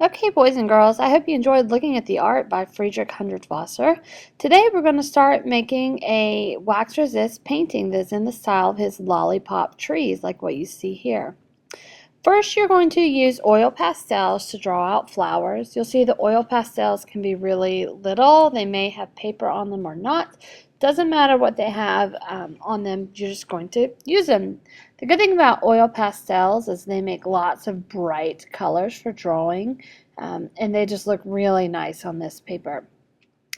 Okay, boys and girls, I hope you enjoyed looking at the art by Hundertwasser. Today we're going to start making a wax resist painting that's in the style of his lollipop trees, like what you see here. First, you're going to use oil pastels to draw out flowers. You'll see the oil pastels can be really little. They may have paper on them or not. Doesn't matter what they have on them, you're just going to use them. The good thing about oil pastels is they make lots of bright colors for drawing, and they just look really nice on this paper.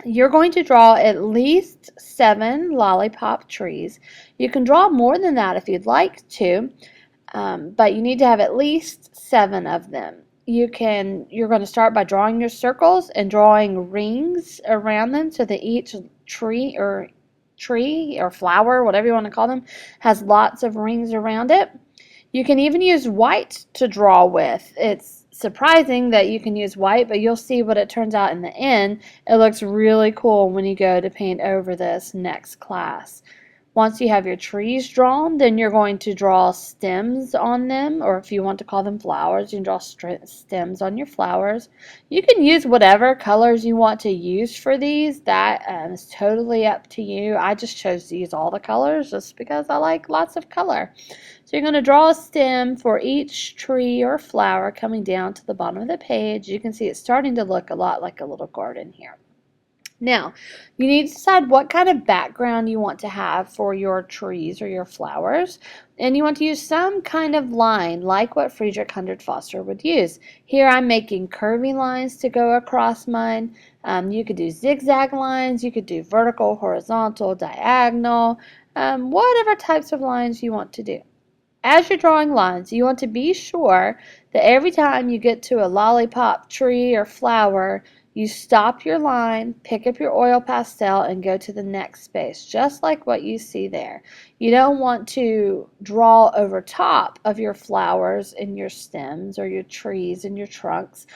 You're going to draw at least 7 lollipop trees. You can draw more than that if you'd like to. But you need to have at least 7 of them. You're going to start by drawing your circles and drawing rings around them so that each tree or flower, whatever you want to call them, has lots of rings around it. You can even use white to draw with. It's surprising that you can use white, but you'll see what it turns out in the end. It looks really cool when you go to paint over this next class. Once you have your trees drawn, then you're going to draw stems on them, or if you want to call them flowers, you can draw stems on your flowers. You can use whatever colors you want to use for these. That is totally up to you. I just chose to use all the colors just because I like lots of color. So you're going to draw a stem for each tree or flower coming down to the bottom of the page. You can see it's starting to look a lot like a little garden here. Now, you need to decide what kind of background you want to have for your trees or your flowers, and you want to use some kind of line like what Hundertwasser would use. Here I'm making curvy lines to go across mine. You could do zigzag lines, you could do vertical, horizontal, diagonal, whatever types of lines you want to do. As you're drawing lines, you want to be sure that every time you get to a lollipop tree or flower, you stop your line, pick up your oil pastel, and go to the next space, just like what you see there. You don't want to draw over top of your flowers and your stems or your trees and your trunks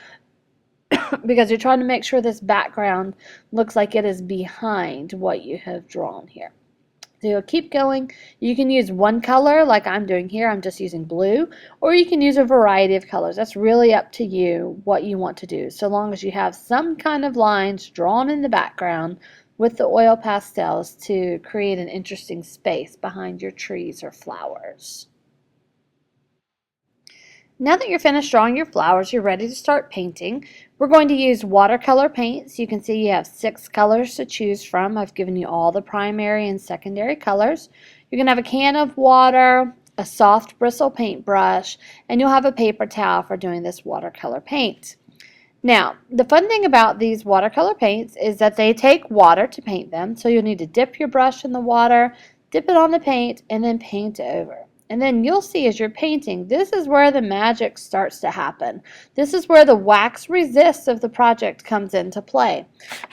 because you're trying to make sure this background looks like it is behind what you have drawn here. So you'll keep going. You can use one color like I'm doing here. I'm just using blue. Or you can use a variety of colors. That's really up to you what you want to do. So long as you have some kind of lines drawn in the background with the oil pastels to create an interesting space behind your trees or flowers. Now that you're finished drawing your flowers, you're ready to start painting. We're going to use watercolor paints. You can see you have 6 colors to choose from. I've given you all the primary and secondary colors. You're going to have a can of water, a soft bristle paintbrush, and you'll have a paper towel for doing this watercolor paint. Now, the fun thing about these watercolor paints is that they take water to paint them, so you'll need to dip your brush in the water, dip it on the paint, and then paint over. And then you'll see as you're painting, this is where the magic starts to happen. This is where the wax resist of the project comes into play.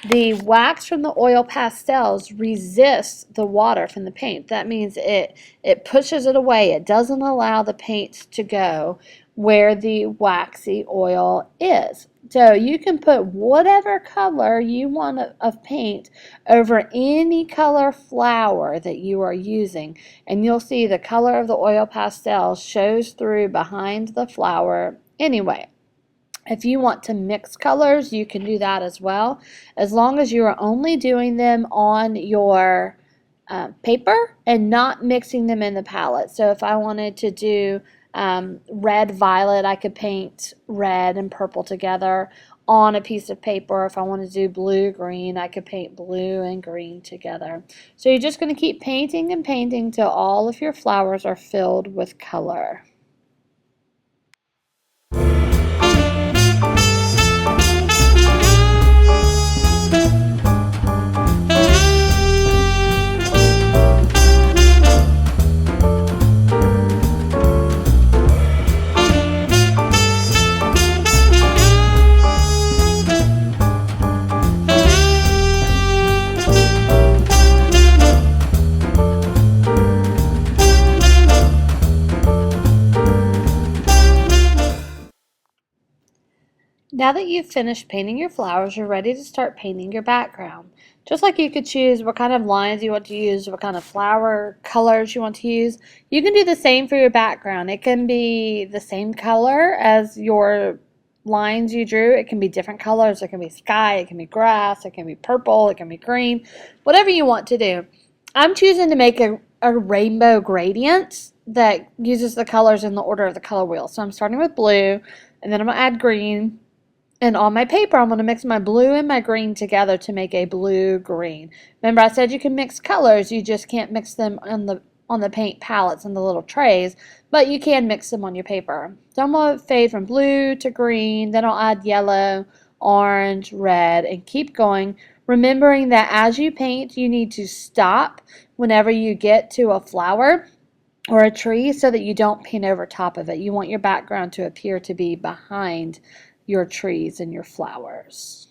The wax from the oil pastels resists the water from the paint. That means it pushes it away. It doesn't allow the paint to go where the waxy oil is. So you can put whatever color you want of paint over any color flower that you are using, and you'll see the color of the oil pastel shows through behind the flower anyway. If you want to mix colors, you can do that as well, as long as you are only doing them on your paper and not mixing them in the palette. So if I wanted to do red violet, I could paint red and purple together on a piece of paper. If I wanted to do blue green, I could paint blue and green together. So you're just going to keep painting and painting till all of your flowers are filled with color. Now that you've finished painting your flowers, you're ready to start painting your background. Just like you could choose what kind of lines you want to use, what kind of flower colors you want to use, you can do the same for your background. It can be the same color as your lines you drew. It can be different colors. It can be sky, it can be grass, it can be purple, it can be green, whatever you want to do. I'm choosing to make a rainbow gradient that uses the colors in the order of the color wheel. So I'm starting with blue, and then I'm going to add green. And on my paper, I'm going to mix my blue and my green together to make a blue-green. Remember, I said you can mix colors. You just can't mix them on the paint palettes and the little trays, but you can mix them on your paper. So I'm going to fade from blue to green. Then I'll add yellow, orange, red, and keep going. Remembering that as you paint, you need to stop whenever you get to a flower or a tree so that you don't paint over top of it. You want your background to appear to be behind your trees and your flowers.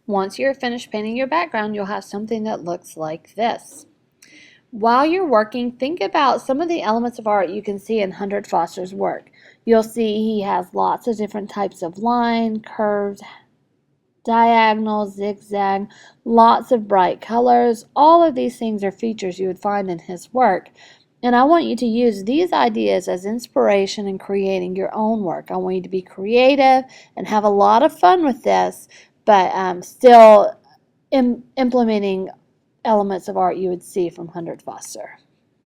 Once you're finished painting your background, you'll have something that looks like this. While you're working, think about some of the elements of art you can see in Hundertwasser's work. You'll see he has lots of different types of line, curves, diagonal, zigzag, lots of bright colors. All of these things are features you would find in his work. And I want you to use these ideas as inspiration in creating your own work. I want you to be creative and have a lot of fun with this, but still implementing elements of art you would see from Hundertwasser.